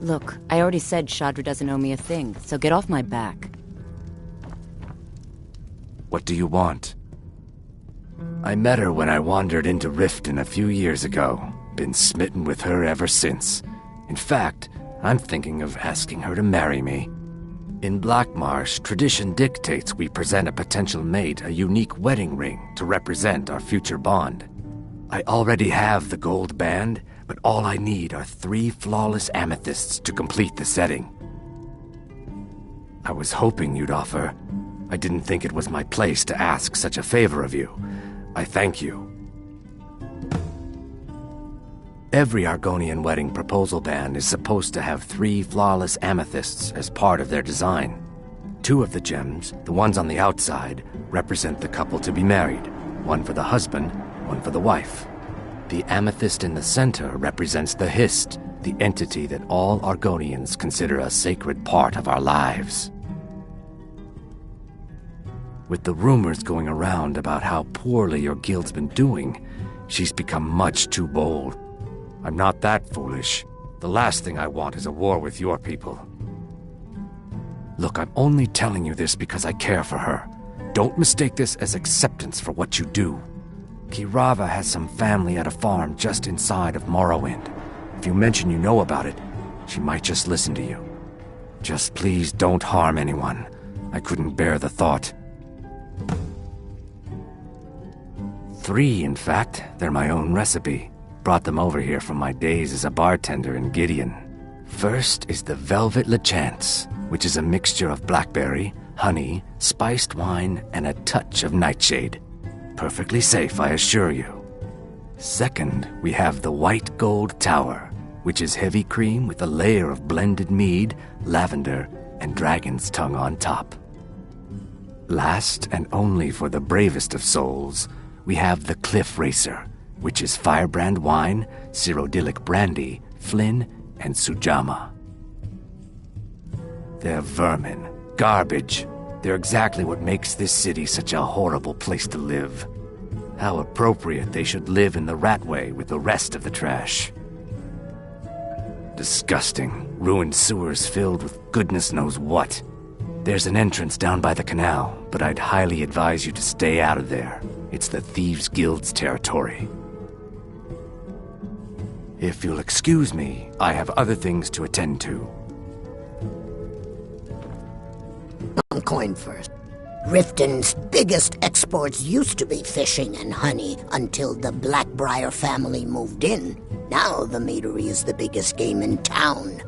Look, I already said Chandra doesn't owe me a thing, so get off my back. What do you want? I met her when I wandered into Riften a few years ago. Been smitten with her ever since. In fact, I'm thinking of asking her to marry me. In Blackmarsh, tradition dictates we present a potential mate a unique wedding ring to represent our future bond. I already have the gold band, but all I need are 3 flawless amethysts to complete the setting. I was hoping you'd offer. I didn't think it was my place to ask such a favor of you. I thank you. Every Argonian wedding proposal band is supposed to have 3 flawless amethysts as part of their design. 2 of the gems, the ones on the outside, represent the couple to be married. 1 for the husband, 1 for the wife. The amethyst in the center represents the Hist, the entity that all Argonians consider a sacred part of our lives. With the rumors going around about how poorly your guild's been doing, she's become much too bold. I'm not that foolish. The last thing I want is a war with your people. Look, I'm only telling you this because I care for her. Don't mistake this as acceptance for what you do. Kirava has some family at a farm just inside of Morrowind. If you mention you know about it, she might just listen to you. Just please don't harm anyone. I couldn't bear the thought. 3, in fact. They're my own recipe. Brought them over here from my days as a bartender in Gideon. First is the Velvet Lechance, which is a mixture of blackberry, honey, spiced wine, and a touch of nightshade. Perfectly safe, I assure you. Second, we have the White Gold Tower, which is heavy cream with a layer of blended mead, lavender, and dragon's tongue on top. Last, and only for the bravest of souls, we have the Cliff Racer, which is firebrand wine, cyrodiilic brandy, Flynn, and Sujama. They're vermin, garbage. They're exactly what makes this city such a horrible place to live. How appropriate they should live in the Ratway with the rest of the trash. Disgusting, ruined sewers filled with goodness knows what. There's an entrance down by the canal, but I'd highly advise you to stay out of there. It's the Thieves' Guild's territory. If you'll excuse me, I have other things to attend to. On coin first. Riften's biggest exports used to be fishing and honey until the Blackbriar family moved in. Now the meadery is the biggest game in town.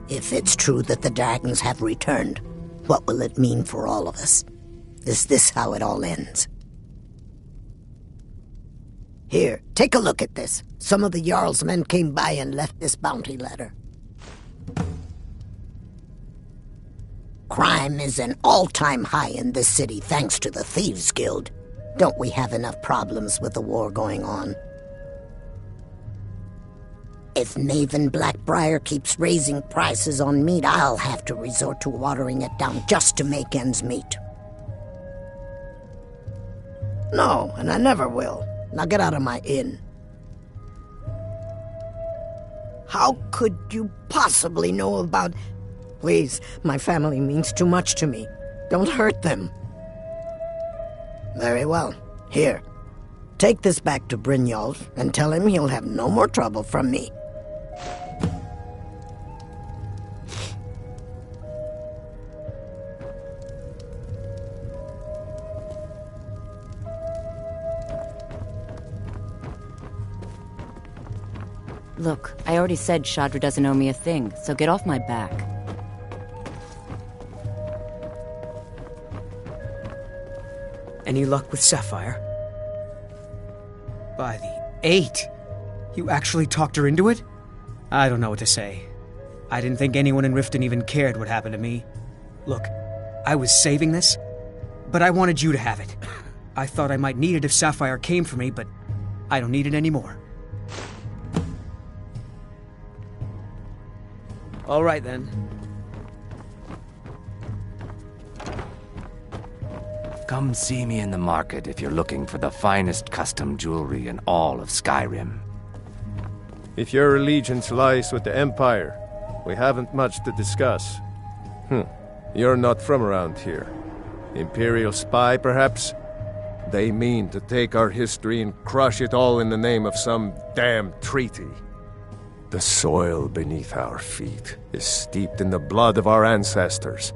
If it's true that the dragons have returned, what will it mean for all of us? Is this how it all ends? Here, take a look at this. Some of the Jarl's men came by and left this bounty letter. Crime is an all-time high in this city thanks to the Thieves' Guild. Don't we have enough problems with the war going on? If Maven Blackbriar keeps raising prices on meat, I'll have to resort to watering it down just to make ends meet. No, and I never will. Now get out of my inn. How could you possibly know about... Please, my family means too much to me. Don't hurt them. Very well. Here. Take this back to Brynjolf and tell him he'll have no more trouble from me. Look, I already said Chandra doesn't owe me a thing, so get off my back. Any luck with Sapphire? By the 8! You actually talked her into it? I don't know what to say. I didn't think anyone in Riften even cared what happened to me. Look, I was saving this, but I wanted you to have it. I thought I might need it if Sapphire came for me, but I don't need it anymore. All right, then. Come see me in the market if you're looking for the finest custom jewelry in all of Skyrim. If your allegiance lies with the Empire, we haven't much to discuss. You're not from around here. Imperial spy, perhaps? They mean to take our history and crush it all in the name of some damn treaty. The soil beneath our feet is steeped in the blood of our ancestors.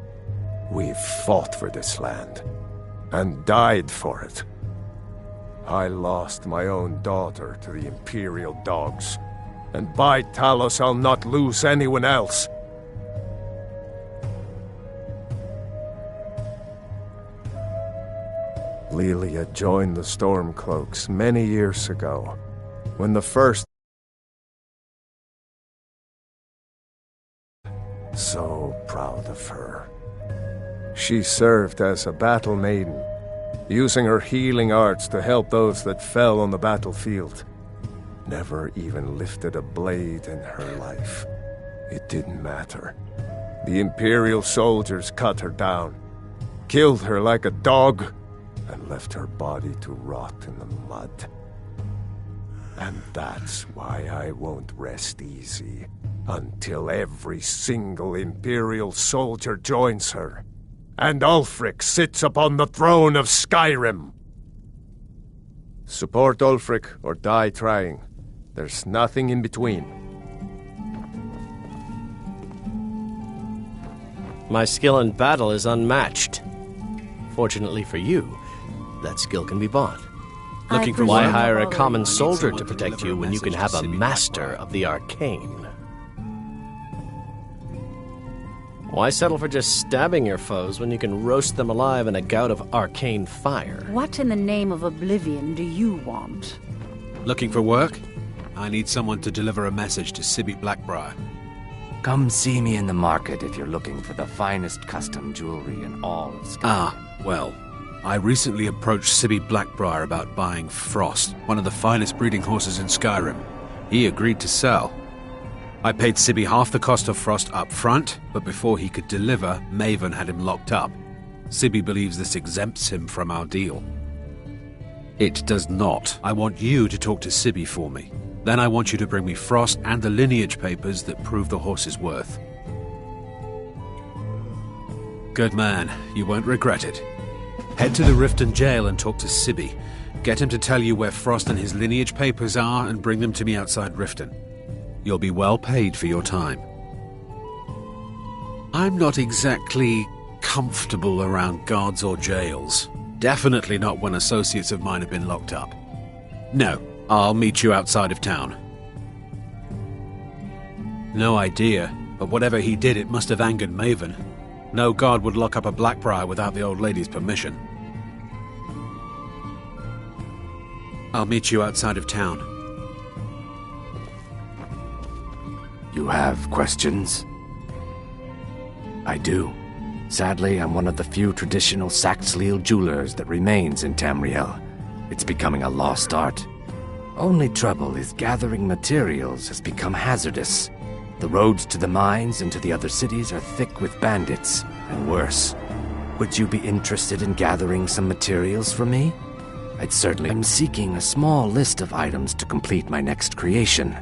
We've fought for this land, and died for it. I lost my own daughter to the Imperial dogs, and by Talos I'll not lose anyone else. Lilia joined the Stormcloaks many years ago, when the first... So proud of her. She served as a battle maiden, using her healing arts to help those that fell on the battlefield. Never even lifted a blade in her life. It didn't matter. The Imperial soldiers cut her down, killed her like a dog, and left her body to rot in the mud. And that's why I won't rest easy until every single Imperial soldier joins her, and Ulfric sits upon the throne of Skyrim. Support Ulfric or die trying. There's nothing in between. My skill in battle is unmatched. Fortunately for you, that skill can be bought. Looking for Why one? hire a common soldier to protect you when you can have a master of the arcane? Why settle for just stabbing your foes when you can roast them alive in a gout of arcane fire? What in the name of oblivion do you want? Looking for work? I need someone to deliver a message to Sibby Blackbriar. Come see me in the market if you're looking for the finest custom jewelry in all of Skyrim. Well, I recently approached Sibby Blackbriar about buying Frost, one of the finest breeding horses in Skyrim. He agreed to sell. I paid Sibby half the cost of Frost up front, but before he could deliver, Maven had him locked up. Sibby believes this exempts him from our deal. It does not. I want you to talk to Sibby for me. Then I want you to bring me Frost and the lineage papers that prove the horse's worth. Good man, you won't regret it. Head to the Riften jail and talk to Sibby. Get him to tell you where Frost and his lineage papers are and bring them to me outside Riften. You'll be well paid for your time. I'm not exactly comfortable around guards or jails. Definitely not when associates of mine have been locked up. No, I'll meet you outside of town. No idea, but whatever he did, it must have angered Maven. No guard would lock up a Blackbriar without the old lady's permission. I'll meet you outside of town. You have questions? I do. Sadly, I'm one of the few traditional Saxhleel jewelers that remains in Tamriel. It's becoming a lost art. Only trouble is gathering materials has become hazardous. The roads to the mines and to the other cities are thick with bandits, and worse. Would you be interested in gathering some materials for me? I'd certainly... I'm seeking a small list of items to complete my next creation.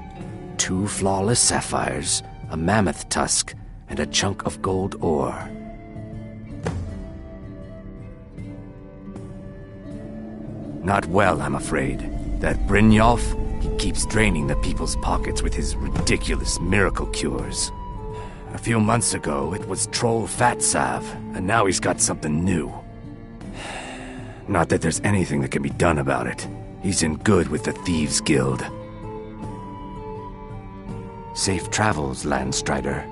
2 flawless sapphires, a mammoth tusk, and a chunk of gold ore. Not well, I'm afraid. That Brynjolf, he keeps draining the people's pockets with his ridiculous miracle cures. A few months ago, it was Troll Fatsav, and now he's got something new. Not that there's anything that can be done about it. He's in good with the Thieves' Guild. Safe travels, Landstrider.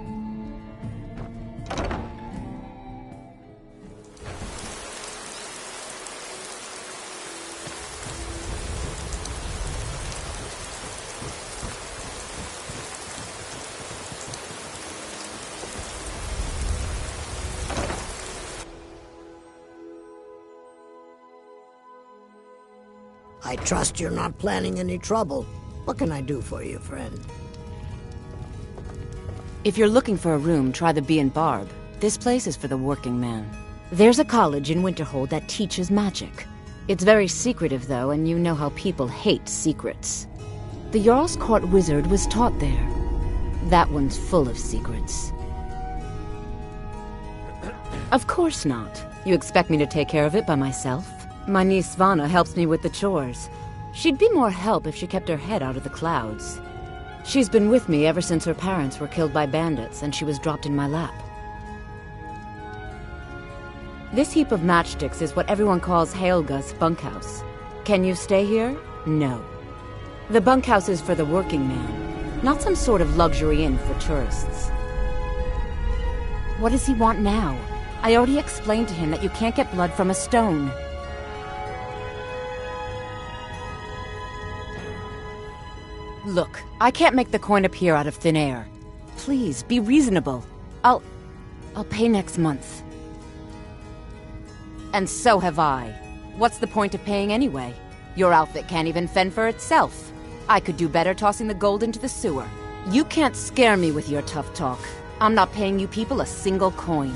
I trust you're not planning any trouble. What can I do for you, friend? If you're looking for a room, try the Bee and Barb. This place is for the working man. There's a college in Winterhold that teaches magic. It's very secretive, though, and you know how people hate secrets. The Jarl's Court wizard was taught there. That one's full of secrets. Of course not. You expect me to take care of it by myself? My niece Svana helps me with the chores. She'd be more help if she kept her head out of the clouds. She's been with me ever since her parents were killed by bandits and she was dropped in my lap. This heap of matchsticks is what everyone calls Helga's bunkhouse. Can you stay here? No. The bunkhouse is for the working man, not some sort of luxury inn for tourists. What does he want now? I already explained to him that you can't get blood from a stone. Look, I can't make the coin appear out of thin air. Please, be reasonable. I'll pay next month. And so have I. What's the point of paying anyway? Your outfit can't even fend for itself. I could do better tossing the gold into the sewer. You can't scare me with your tough talk. I'm not paying you people a single coin.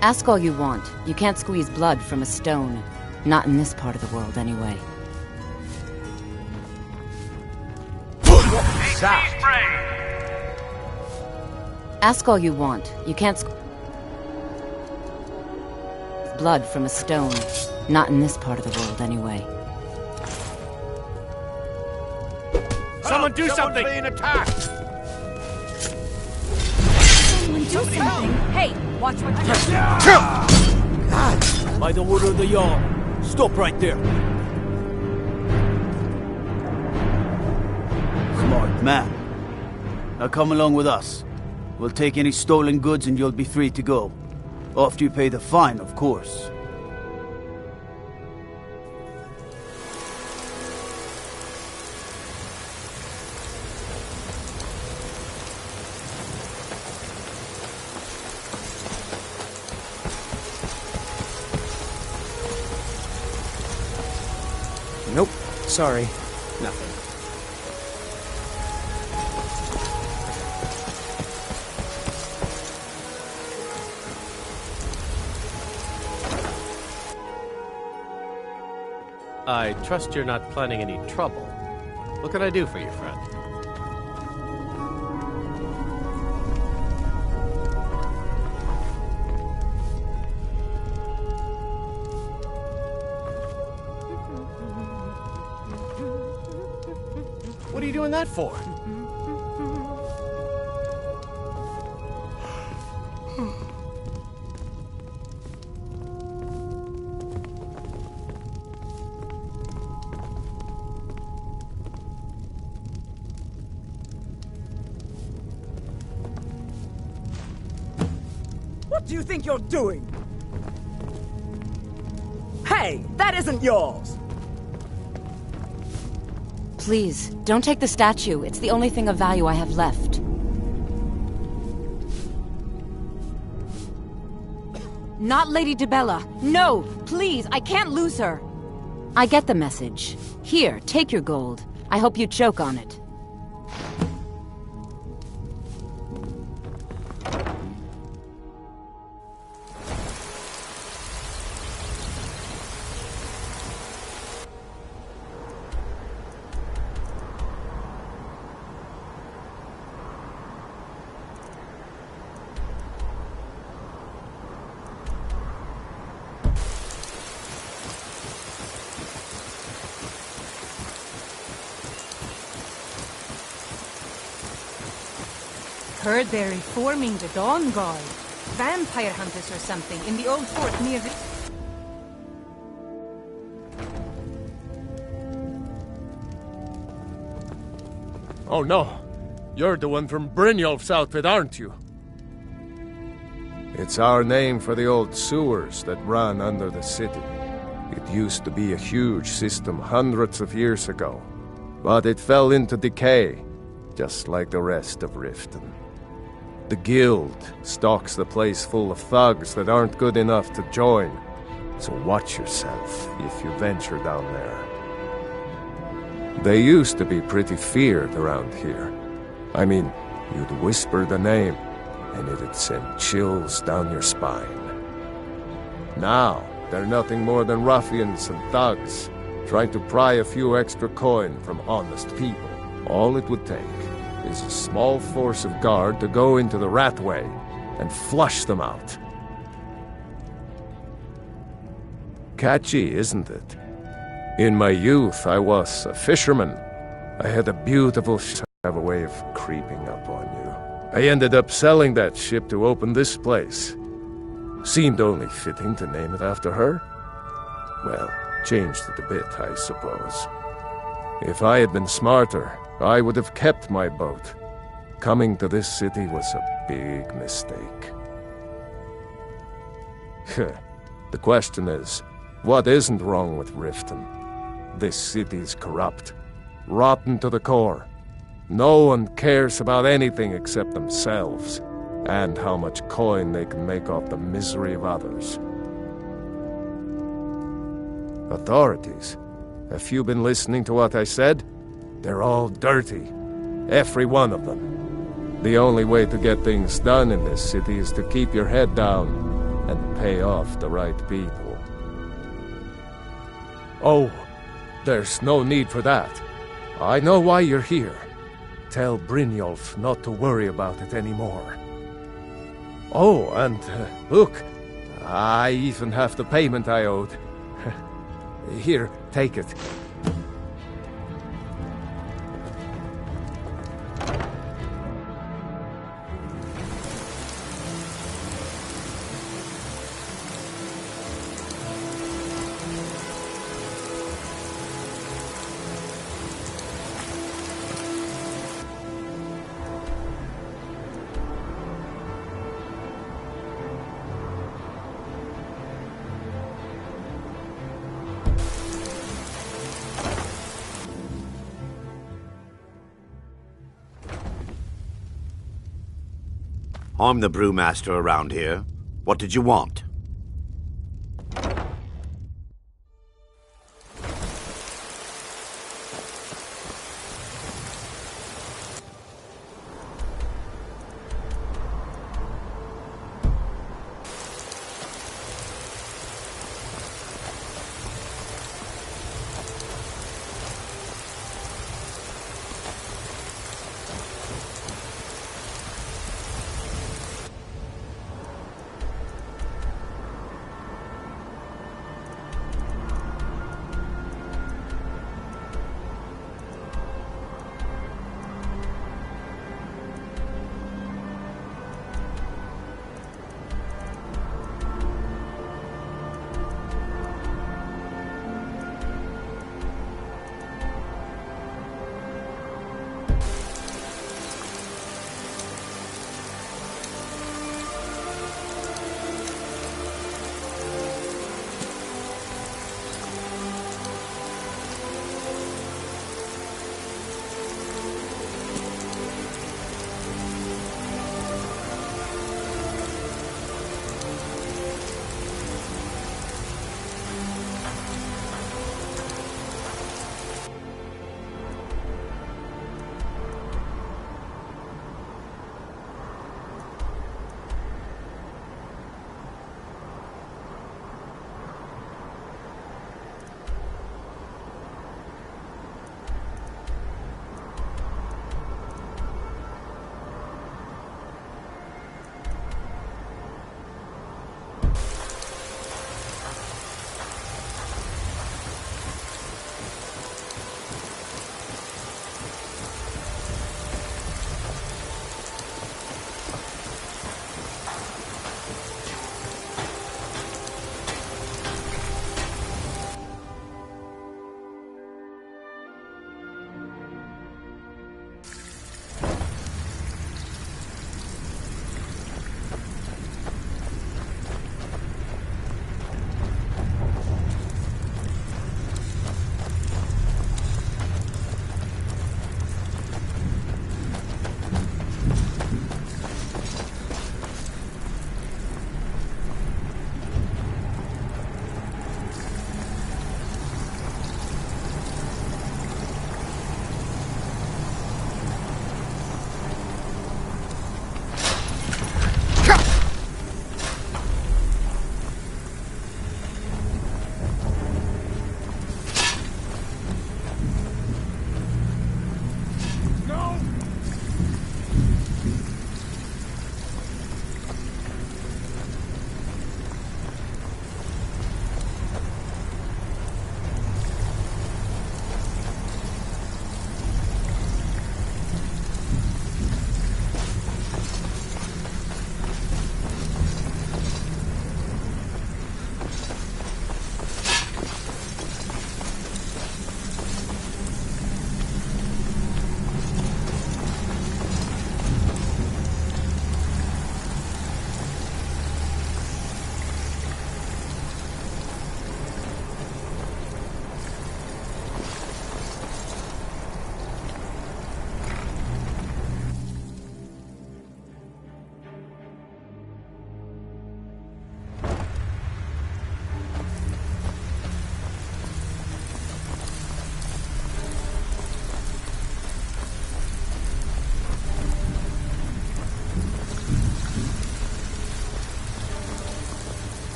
Ask all you want. You can't squeeze blood from a stone. Not in this part of the world, anyway. Ask all you want. You can't squeeze blood from a stone. Not in this part of the world, anyway. Someone do something! Being attacked! Someone do something! Hey, watch what you're doing! By the order of the Jarl, stop right there. Smart man. Now come along with us. We'll take any stolen goods and you'll be free to go. After you pay the fine, of course. Nope. Sorry. Nothing. I trust you're not planning any trouble. What can I do for you, friend? What are you doing that for? What do you think you're doing? Hey, that isn't yours! Please, don't take the statue. It's the only thing of value I have left. Not Lady Dibella. No, please, I can't lose her. I get the message. Here, take your gold. I hope you choke on it. Heard they're reforming the Dawn Guard. Vampire hunters or something in the old fort near the... Oh no! You're the one from Brynjolf's outfit, aren't you? It's our name for the old sewers that run under the city. It used to be a huge system hundreds of years ago, but it fell into decay, just like the rest of Riften. The guild stocks the place full of thugs that aren't good enough to join, so watch yourself if you venture down there. They used to be pretty feared around here. I mean, you'd whisper the name, and it'd send chills down your spine. Now, they're nothing more than ruffians and thugs, trying to pry a few extra coin from honest people. All it would take is a small force of guard to go into the Ratway and flush them out. Catchy, isn't it? In my youth, I was a fisherman. I had a beautiful ship have a way of creeping up on you. I ended up selling that ship to open this place. Seemed only fitting to name it after her. Well, changed it a bit, I suppose. If I had been smarter, I would have kept my boat. Coming to this city was a big mistake. The question is, what isn't wrong with Riften? This city's corrupt, rotten to the core. No one cares about anything except themselves, and how much coin they can make off the misery of others. Authorities, have you been listening to what I said? They're all dirty. Every one of them. The only way to get things done in this city is to keep your head down and pay off the right people. Oh, there's no need for that. I know why you're here. Tell Brynjolf not to worry about it anymore. Oh, and look, I even have the payment I owed. Here, take it. I'm the brewmaster around here. What did you want?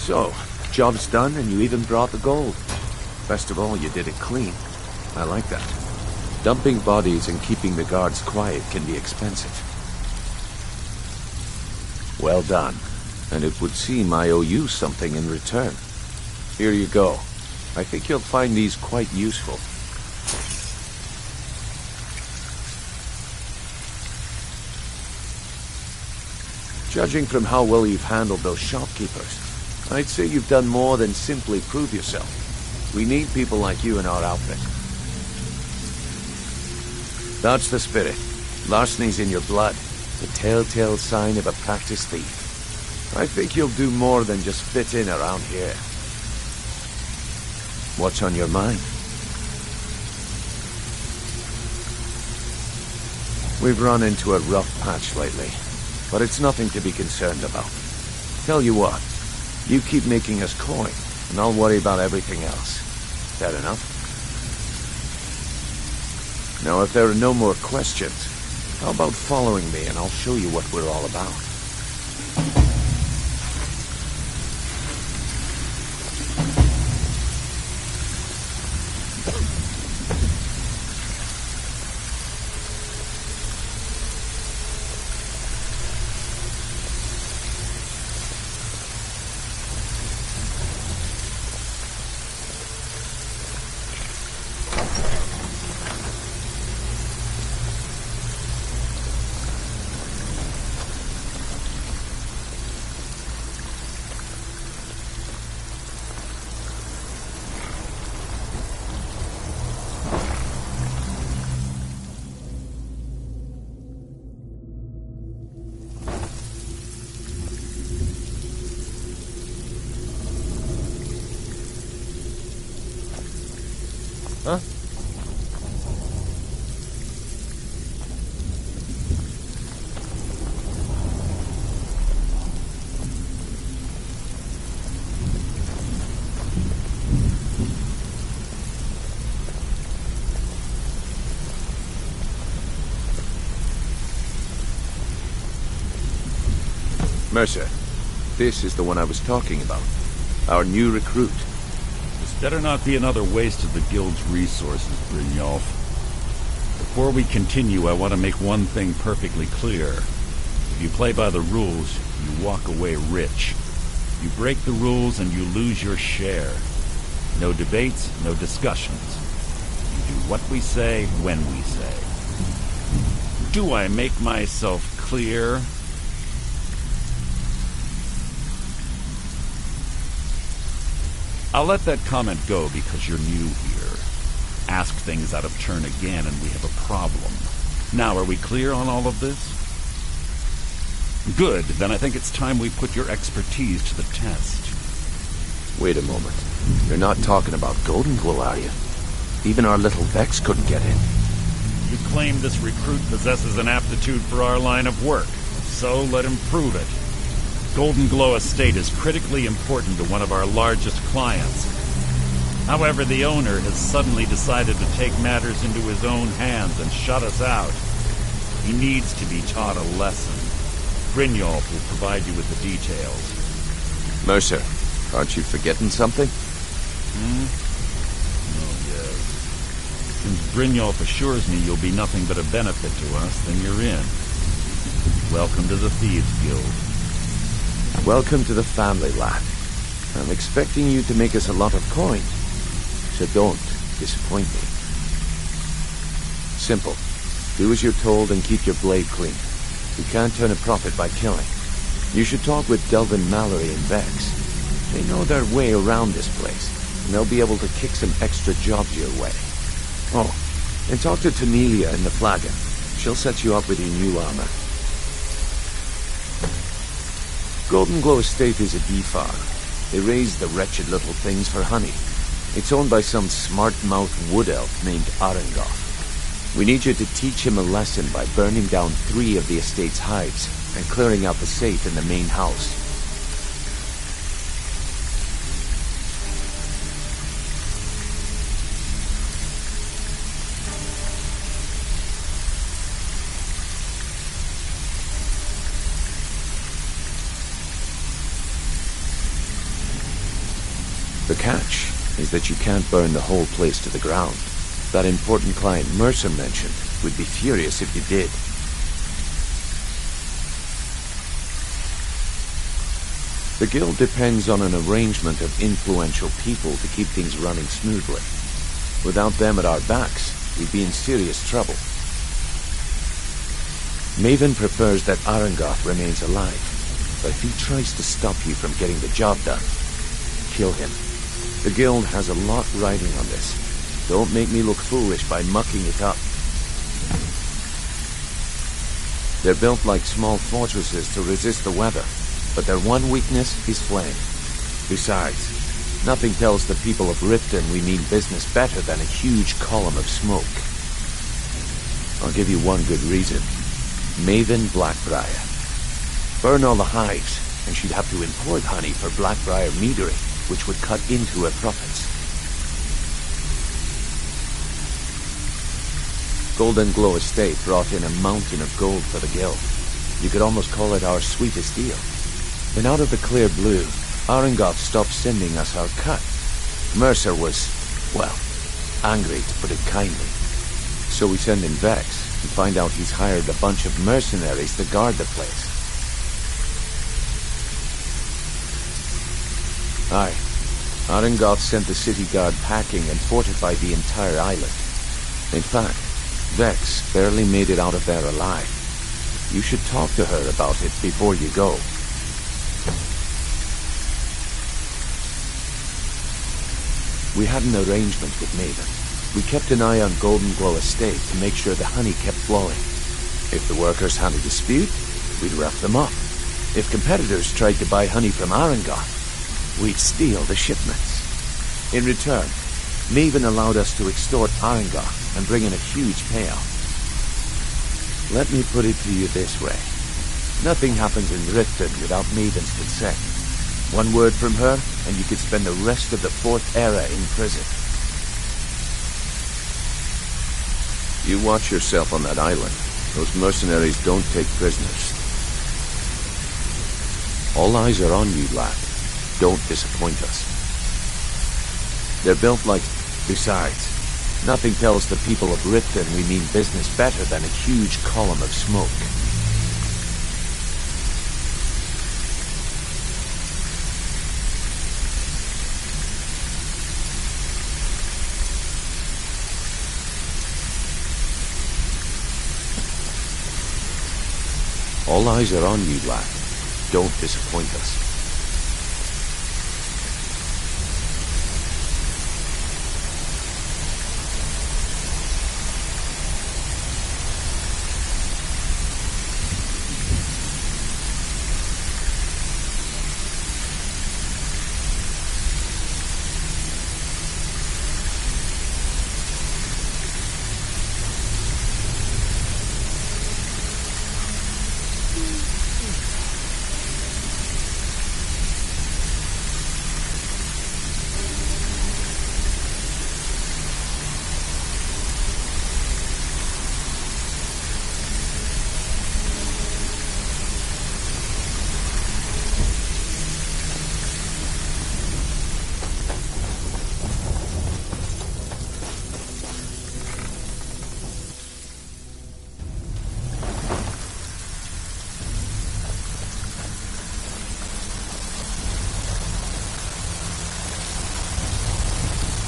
So, job's done and you even brought the gold. Best of all, you did it clean. I like that. Dumping bodies and keeping the guards quiet can be expensive. Well done. And it would seem I owe you something in return. Here you go. I think you'll find these quite useful. Judging from how well you've handled those shopkeepers, I'd say you've done more than simply prove yourself. We need people like you in our outfit. That's the spirit. Larceny's in your blood. The telltale sign of a practiced thief. I think you'll do more than just fit in around here. What's on your mind? We've run into a rough patch lately, but it's nothing to be concerned about. Tell you what, you keep making us coin, and I'll worry about everything else. Fair enough? Now, if there are no more questions, how about following me and I'll show you what we're all about? Huh? Mercer, this is the one I was talking about. Our new recruit. This better not be another waste of the Guild's resources, Brynjolf. Before we continue, I want to make one thing perfectly clear. If you play by the rules, you walk away rich. You break the rules and you lose your share. No debates, no discussions. You do what we say, when we say. Do I make myself clear? I'll let that comment go because you're new here. Ask things out of turn again and we have a problem. Now, are we clear on all of this? Good, then I think it's time we put your expertise to the test. Wait a moment. You're not talking about Golden Glow, are you? Even our little Vex couldn't get in. You claim this recruit possesses an aptitude for our line of work, so let him prove it. Golden Glow Estate is critically important to one of our largest clients. However, the owner has suddenly decided to take matters into his own hands and shut us out. He needs to be taught a lesson. Brynjolf will provide you with the details. Mercer, aren't you forgetting something? Oh, yes. Since Brynjolf assures me you'll be nothing but a benefit to us, then you're in. Welcome to the Thieves Guild. Welcome to the family, lad. I'm expecting you to make us a lot of coin, so don't disappoint me. Simple. Do as you're told and keep your blade clean. You can't turn a profit by killing. You should talk with Delvin Mallory and Vex. They know their way around this place, and they'll be able to kick some extra jobs your way. Oh, and talk to Tamelia in the Flagon. She'll set you up with your new armor. Golden Glow Estate is a bee farm. They raise the wretched little things for honey. It's owned by some smart-mouthed wood elf named Arengoth. We need you to teach him a lesson by burning down 3 of the estate's hives and clearing out the safe in the main house. The catch is that you can't burn the whole place to the ground. That important client Mercer mentioned would be furious if you did. The guild depends on an arrangement of influential people to keep things running smoothly. Without them at our backs, we'd be in serious trouble. Maven prefers that Arangoth remains alive, but if he tries to stop you from getting the job done, kill him. The guild has a lot riding on this. Don't make me look foolish by mucking it up. They're built like small fortresses to resist the weather, but their one weakness is flame. Besides, nothing tells the people of Riften we mean business better than a huge column of smoke. I'll give you one good reason. Maven Blackbriar. Burn all the hives, and she'd have to import honey for Blackbriar meadery, which would cut into her profits. Golden Glow Estate brought in a mountain of gold for the guild. You could almost call it our sweetest deal. Then out of the clear blue, Arangoth stopped sending us our cut. Mercer was, well, angry to put it kindly. So we send in Vex and find out he's hired a bunch of mercenaries to guard the place. Aye. Arangoth sent the city guard packing and fortified the entire island. In fact, Vex barely made it out of there alive. You should talk to her about it before you go. We had an arrangement with Maven. We kept an eye on Golden Glow Estate to make sure the honey kept flowing. If the workers had a dispute, we'd rough them up. If competitors tried to buy honey from Arangoth, we'd steal the shipments. In return, Maven allowed us to extort Arangoth and bring in a huge payout. Let me put it to you this way. Nothing happens in Riften without Maven's consent. One word from her, and you could spend the rest of the Fourth Era in prison. You watch yourself on that island. Those mercenaries don't take prisoners. All eyes are on you, lad. Don't disappoint us. They're built like... Besides, nothing tells the people of Riften we mean business better than a huge column of smoke. All eyes are on you, lad. Don't disappoint us.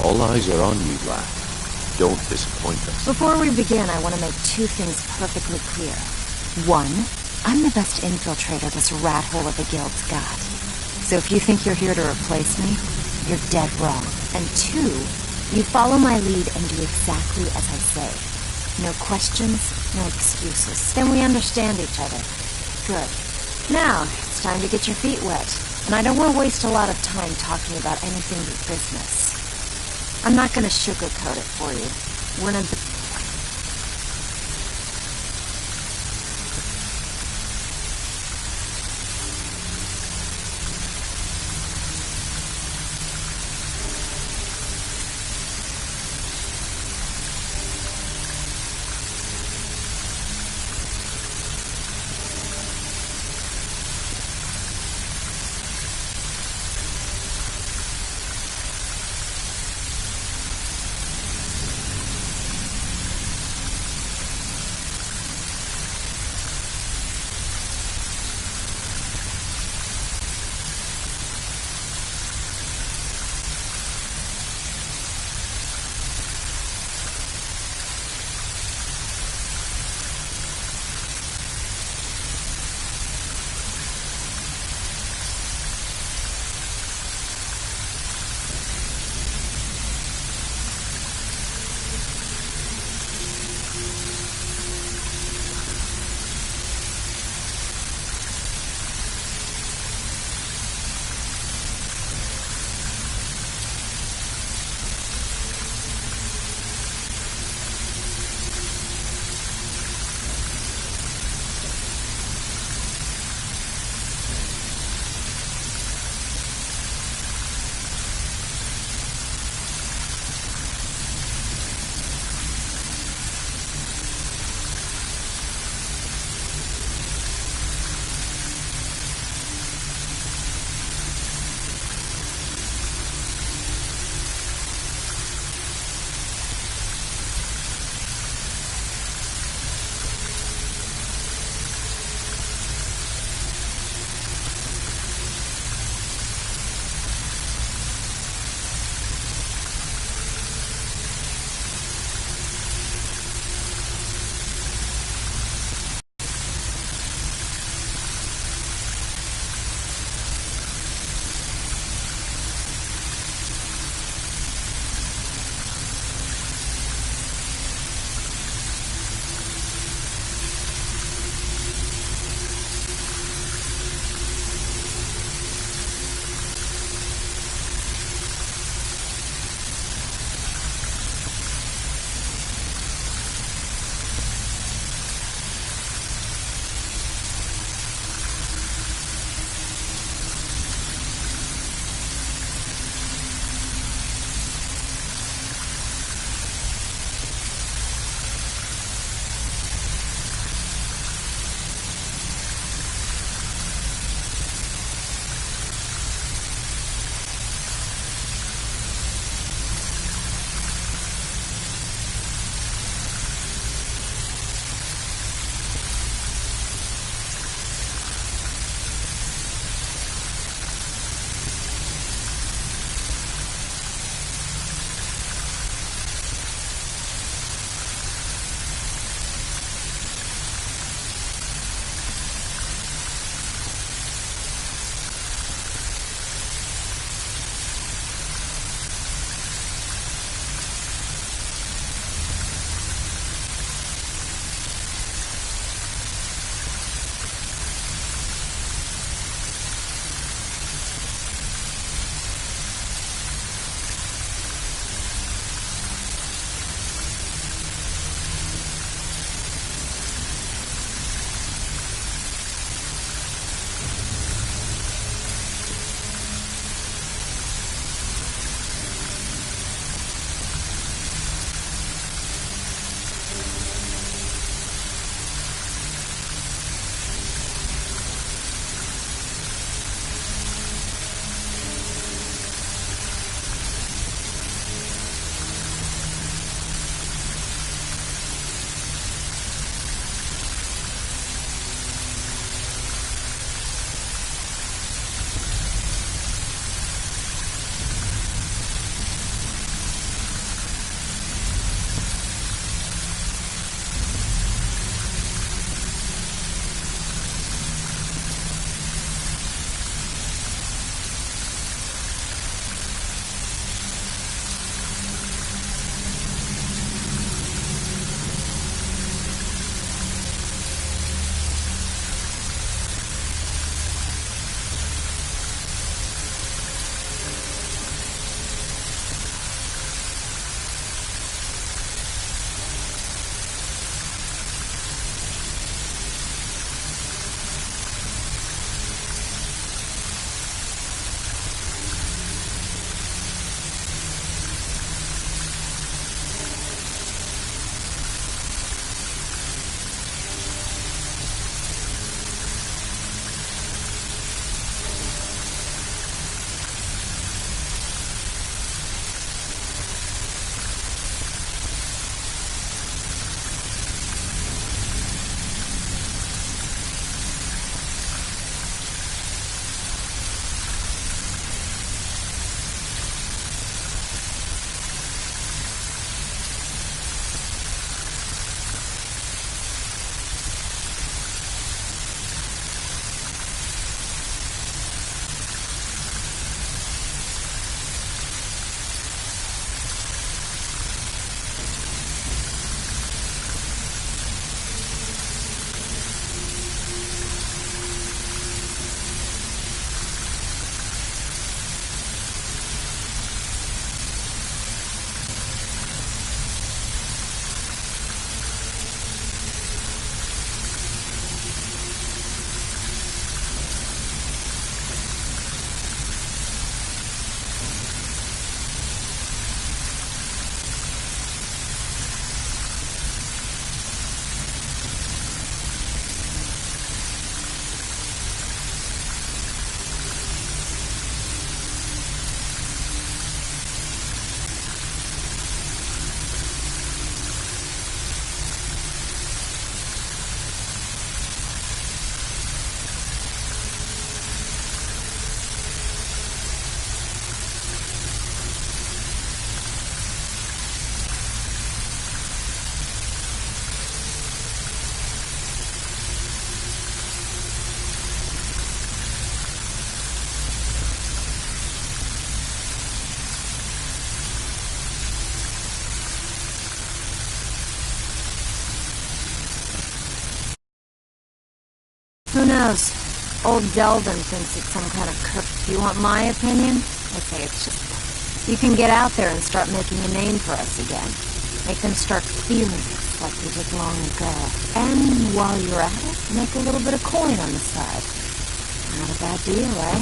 All eyes are on you, lad. Don't disappoint us. Before we begin, I want to make two things perfectly clear. One, I'm the best infiltrator this rat hole of a guild's got. So if you think you're here to replace me, you're dead wrong. And two, you follow my lead and do exactly as I say. No questions, no excuses. Then we understand each other. Good. Now, it's time to get your feet wet. And I don't want to waste a lot of time talking about anything but business. I'm not going to sugarcoat it for you. We're in a... Who knows? Old Delvin thinks it's some kind of Do you want my opinion? I'd say it's just... You can get out there and start making a name for us again. Make them start feeling us like we did long ago. And while you're at it, make a little bit of coin on the side. Not a bad deal, eh?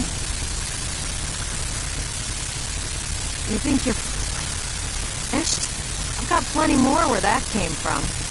You think you're finished? I've got plenty more where that came from.